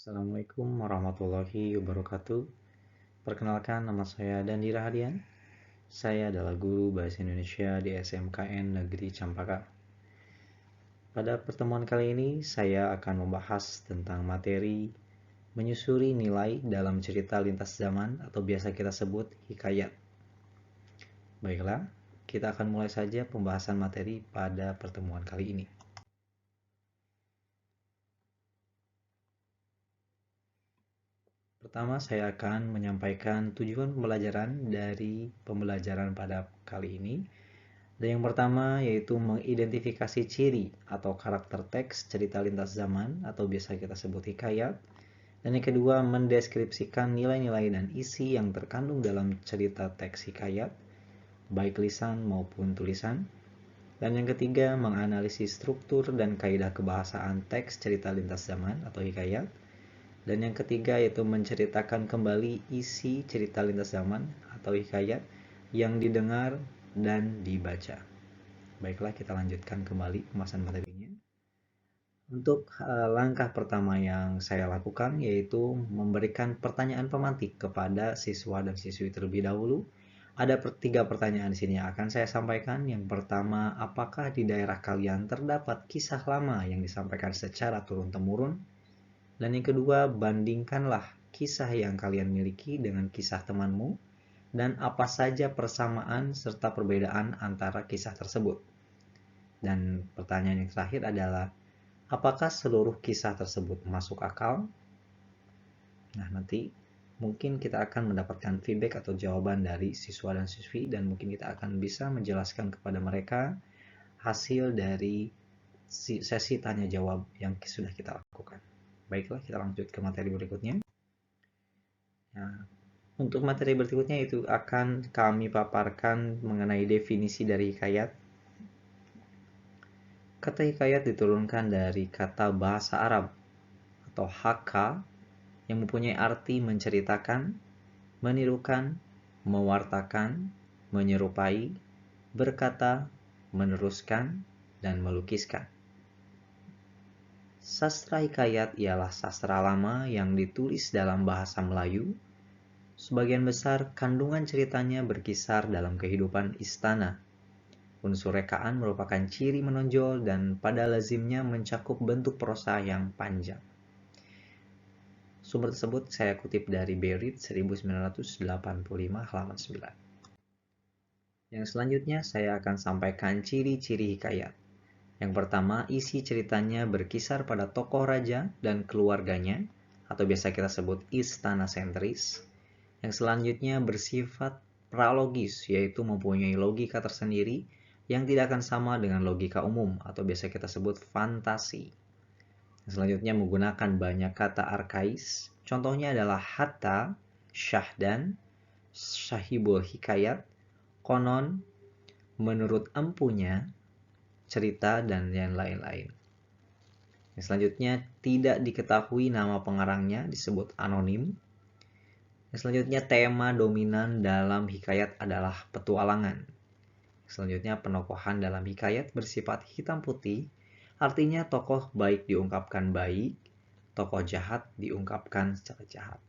Assalamualaikum warahmatullahi wabarakatuh. Perkenalkan, nama saya Dandi Rahadian. Saya adalah guru Bahasa Indonesia di SMKN Negeri Campaka. Pada pertemuan kali ini, saya akan membahas tentang materi menyusuri nilai dalam cerita lintas zaman atau biasa kita sebut hikayat. Baiklah, kita akan mulai saja pembahasan materi pada pertemuan kali ini. Pertama, saya akan menyampaikan tujuan pembelajaran dari pembelajaran pada kali ini. Dan yang pertama yaitu mengidentifikasi ciri atau karakter teks cerita lintas zaman atau biasa kita sebut hikayat. Dan yang kedua, mendeskripsikan nilai-nilai dan isi yang terkandung dalam cerita teks hikayat, baik lisan maupun tulisan. Dan yang ketiga, menganalisis struktur dan kaidah kebahasaan teks cerita lintas zaman atau hikayat. Dan yang ketiga yaitu menceritakan kembali isi cerita lintas zaman atau hikayat yang didengar dan dibaca. Baiklah, kita lanjutkan kembali pembahasan materinya. Untuk langkah pertama yang saya lakukan yaitu memberikan pertanyaan pemantik kepada siswa dan siswi terlebih dahulu. Ada 3 pertanyaan di sini yang akan saya sampaikan. Yang pertama, apakah di daerah kalian terdapat kisah lama yang disampaikan secara turun-temurun? Dan yang kedua, bandingkanlah kisah yang kalian miliki dengan kisah temanmu dan apa saja persamaan serta perbedaan antara kisah tersebut. Dan pertanyaan yang terakhir adalah, apakah seluruh kisah tersebut masuk akal? Nah, nanti mungkin kita akan mendapatkan feedback atau jawaban dari siswa dan siswi dan mungkin kita akan bisa menjelaskan kepada mereka hasil dari sesi tanya jawab yang sudah kita lakukan. Baiklah, kita lanjut ke materi berikutnya. Nah, untuk materi berikutnya itu akan kami paparkan mengenai definisi dari hikayat. Kata hikayat diturunkan dari kata bahasa Arab atau haka yang mempunyai arti menceritakan, menirukan, mewartakan, menyerupai, berkata, meneruskan, dan melukiskan. Sastra hikayat ialah sastra lama yang ditulis dalam bahasa Melayu. Sebagian besar kandungan ceritanya berkisar dalam kehidupan istana. Unsur rekaan merupakan ciri menonjol dan pada lazimnya mencakup bentuk prosa yang panjang. Sumber tersebut saya kutip dari Berit 1985 halaman 9. Yang selanjutnya saya akan sampaikan ciri-ciri hikayat. Yang pertama, isi ceritanya berkisar pada tokoh raja dan keluarganya atau biasa kita sebut istana sentris. Yang selanjutnya bersifat pralogis, yaitu mempunyai logika tersendiri yang tidak akan sama dengan logika umum atau biasa kita sebut fantasi. Yang selanjutnya menggunakan banyak kata arkais. Contohnya adalah hatta, syahdan, syahibul hikayat, konon, menurut empunya, cerita, dan yang lain-lain. Yang selanjutnya tidak diketahui nama pengarangnya, disebut anonim. Yang selanjutnya tema dominan dalam hikayat adalah petualangan. Selanjutnya penokohan dalam hikayat bersifat hitam putih, artinya tokoh baik diungkapkan baik, tokoh jahat diungkapkan secara jahat.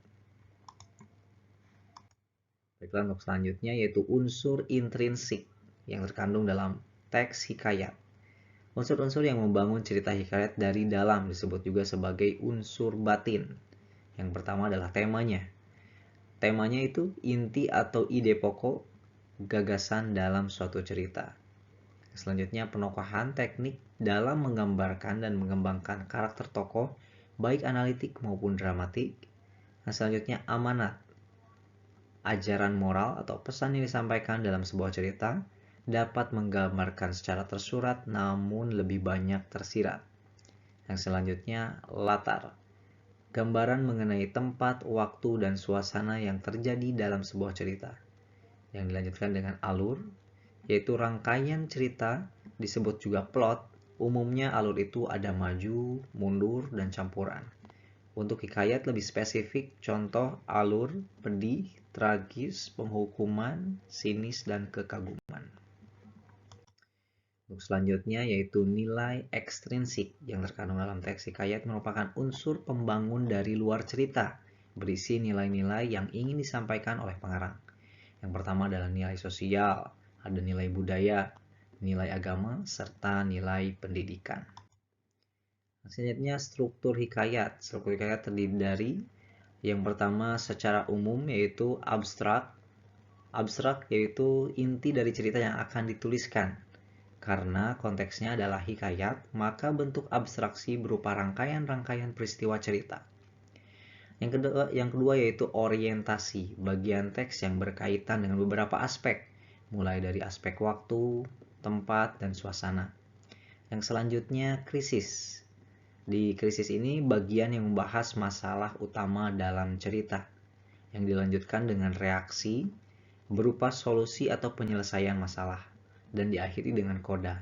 Baiklah, untuk selanjutnya yaitu unsur intrinsik yang terkandung dalam teks hikayat. Unsur-unsur yang membangun cerita hikayat dari dalam disebut juga sebagai unsur batin. Yang pertama adalah temanya. Temanya itu inti atau ide pokok gagasan dalam suatu cerita. Selanjutnya penokohan teknik dalam menggambarkan dan mengembangkan karakter tokoh baik analitik maupun dramatik. Selanjutnya amanat, ajaran moral atau pesan yang disampaikan dalam sebuah cerita dapat menggambarkan secara tersurat namun lebih banyak tersirat. Yang selanjutnya latar, gambaran mengenai tempat, waktu, dan suasana yang terjadi dalam sebuah cerita. Yang dilanjutkan dengan alur, yaitu rangkaian cerita disebut juga plot. Umumnya alur itu ada maju, mundur, dan campuran. Untuk hikayat lebih spesifik, contoh alur, pedih, tragis, penghukuman, sinis, dan kekaguman. Untuk selanjutnya yaitu nilai ekstrinsik yang terkandung dalam teks hikayat merupakan unsur pembangun dari luar cerita, berisi nilai-nilai yang ingin disampaikan oleh pengarang. Yang pertama adalah nilai sosial, ada nilai budaya, nilai agama, serta nilai pendidikan. Selanjutnya struktur hikayat. Struktur hikayat terdiri dari yang pertama secara umum yaitu abstrak. Abstrak yaitu inti dari cerita yang akan dituliskan. Karena konteksnya adalah hikayat, maka bentuk abstraksi berupa rangkaian-rangkaian peristiwa cerita. Yang kedua yaitu orientasi, bagian teks yang berkaitan dengan beberapa aspek, mulai dari aspek waktu, tempat, dan suasana. Yang selanjutnya krisis. Di krisis ini bagian yang membahas masalah utama dalam cerita, yang dilanjutkan dengan reaksi berupa solusi atau penyelesaian masalah, dan diakhiri dengan koda,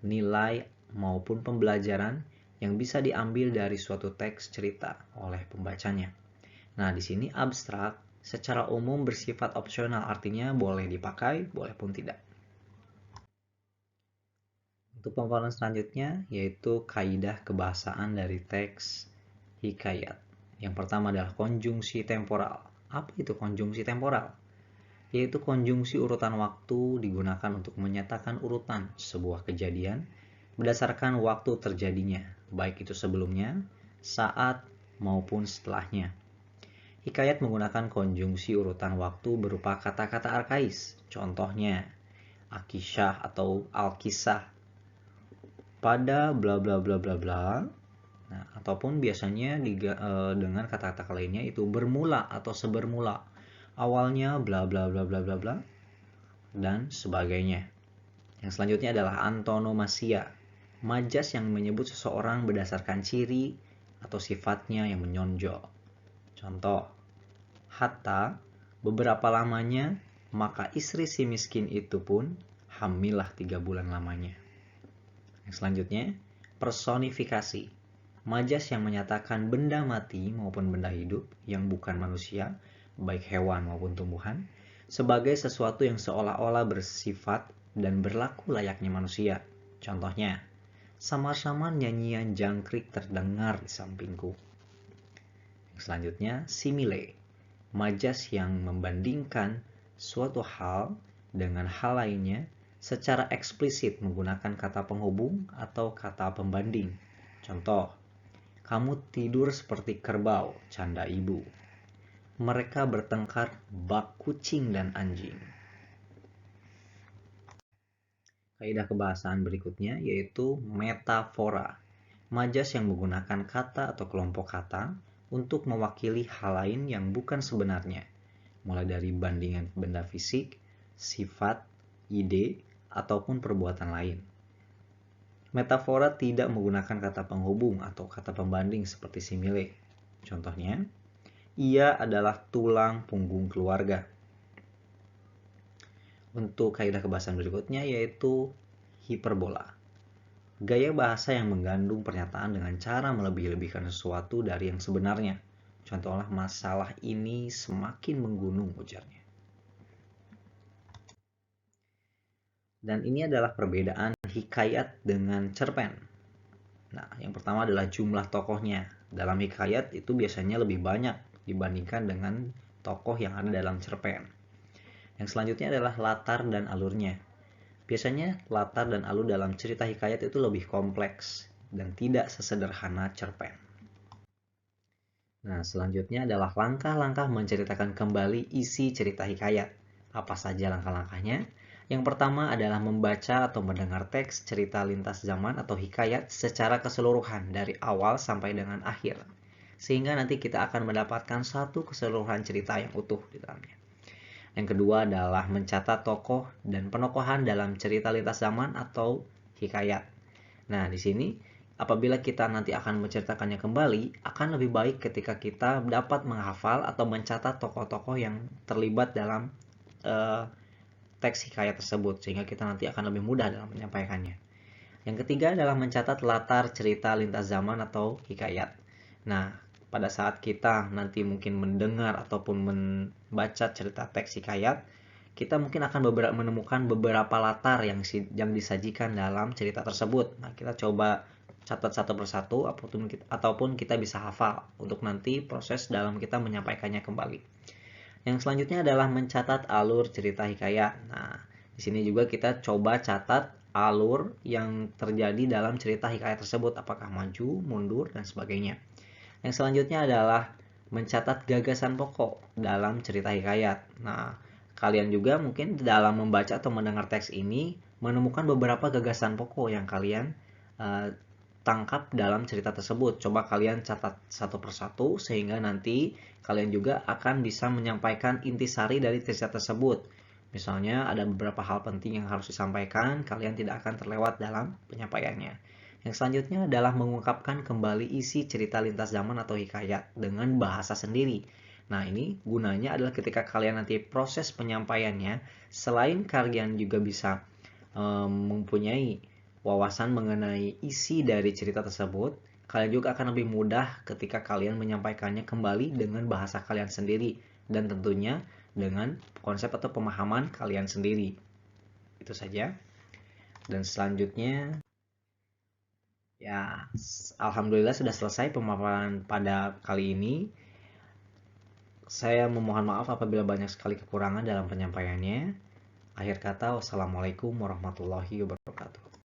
nilai maupun pembelajaran yang bisa diambil dari suatu teks cerita oleh pembacanya. Nah, di sini abstrak secara umum bersifat opsional, artinya boleh dipakai, boleh pun tidak. Untuk pemaparan selanjutnya yaitu kaidah kebahasaan dari teks hikayat. Yang pertama adalah konjungsi temporal. Apa itu konjungsi temporal? Yaitu konjungsi urutan waktu digunakan untuk menyatakan urutan sebuah kejadian berdasarkan waktu terjadinya, baik itu sebelumnya, saat, maupun setelahnya. Hikayat menggunakan konjungsi urutan waktu berupa kata-kata arkais. Contohnya, akisah atau alkisah pada bla bla bla bla bla. Nah, ataupun biasanya dengan kata-kata lainnya itu bermula atau sebermula. Awalnya bla bla bla bla bla bla dan sebagainya. Yang selanjutnya adalah antonomasia, majas yang menyebut seseorang berdasarkan ciri atau sifatnya yang menonjol. Contoh, hatta beberapa lamanya maka istri si miskin itu pun hamillah 3 bulan lamanya. Yang selanjutnya, personifikasi, majas yang menyatakan benda mati maupun benda hidup yang bukan manusia, baik hewan maupun tumbuhan, sebagai sesuatu yang seolah-olah bersifat dan berlaku layaknya manusia. Contohnya, samar-samar nyanyian jangkrik terdengar di sampingku. Yang selanjutnya, simile, majas yang membandingkan suatu hal dengan hal lainnya secara eksplisit menggunakan kata penghubung atau kata pembanding. Contoh, kamu tidur seperti kerbau, canda ibu. Mereka bertengkar bak kucing dan anjing. Kaidah kebahasaan berikutnya yaitu metafora, majas yang menggunakan kata atau kelompok kata untuk mewakili hal lain yang bukan sebenarnya, mulai dari bandingan benda fisik, sifat, ide, ataupun perbuatan lain. Metafora tidak menggunakan kata penghubung atau kata pembanding seperti simile. Contohnya, ia adalah tulang punggung keluarga. Untuk kaidah kebahasaan berikutnya yaitu hiperbola, gaya bahasa yang menggandung pernyataan dengan cara melebih-lebihkan sesuatu dari yang sebenarnya. Contohnya, masalah ini semakin menggunung, ujarnya. Dan ini adalah perbedaan hikayat dengan cerpen. Nah, yang pertama adalah jumlah tokohnya. Dalam hikayat itu biasanya lebih banyak dibandingkan dengan tokoh yang ada dalam cerpen. Yang selanjutnya adalah latar dan alurnya. Biasanya latar dan alur dalam cerita hikayat itu lebih kompleks dan tidak sesederhana cerpen. Nah, selanjutnya adalah langkah-langkah menceritakan kembali isi cerita hikayat. Apa saja langkah-langkahnya? Yang pertama adalah membaca atau mendengar teks cerita lintas zaman atau hikayat secara keseluruhan dari awal sampai dengan akhir. Sehingga nanti kita akan mendapatkan satu keseluruhan cerita yang utuh di dalamnya. Yang kedua adalah mencatat tokoh dan penokohan dalam cerita lintas zaman atau hikayat. Nah, di sini apabila kita nanti akan menceritakannya kembali, akan lebih baik ketika kita dapat menghafal atau mencatat tokoh-tokoh yang terlibat dalam teks hikayat tersebut, sehingga kita nanti akan lebih mudah dalam menyampaikannya. Yang ketiga adalah mencatat latar cerita lintas zaman atau hikayat. Nah, pada saat kita nanti mungkin mendengar ataupun membaca cerita teks hikayat, kita mungkin akan menemukan beberapa latar yang disajikan dalam cerita tersebut. Nah, kita coba catat satu persatu ataupun kita bisa hafal untuk nanti proses dalam kita menyampaikannya kembali. Yang selanjutnya adalah mencatat alur cerita hikayat. Nah, di sini juga kita coba catat alur yang terjadi dalam cerita hikayat tersebut, apakah maju, mundur, dan sebagainya. Yang selanjutnya adalah mencatat gagasan pokok dalam cerita hikayat. Nah, kalian juga mungkin dalam membaca atau mendengar teks ini menemukan beberapa gagasan pokok yang kalian tangkap dalam cerita tersebut. Coba kalian catat satu persatu sehingga nanti kalian juga akan bisa menyampaikan intisari dari cerita tersebut. Misalnya ada beberapa hal penting yang harus disampaikan, kalian tidak akan terlewat dalam penyampaiannya. Yang selanjutnya adalah mengungkapkan kembali isi cerita lintas zaman atau hikayat dengan bahasa sendiri. Nah, ini gunanya adalah ketika kalian nanti proses penyampaiannya, selain kalian juga bisa mempunyai wawasan mengenai isi dari cerita tersebut, kalian juga akan lebih mudah ketika kalian menyampaikannya kembali dengan bahasa kalian sendiri dan tentunya dengan konsep atau pemahaman kalian sendiri. Itu saja. Dan selanjutnya, ya, alhamdulillah sudah selesai pemaparan pada kali ini. Saya memohon maaf apabila banyak sekali kekurangan dalam penyampaiannya. Akhir kata, wassalamualaikum warahmatullahi wabarakatuh.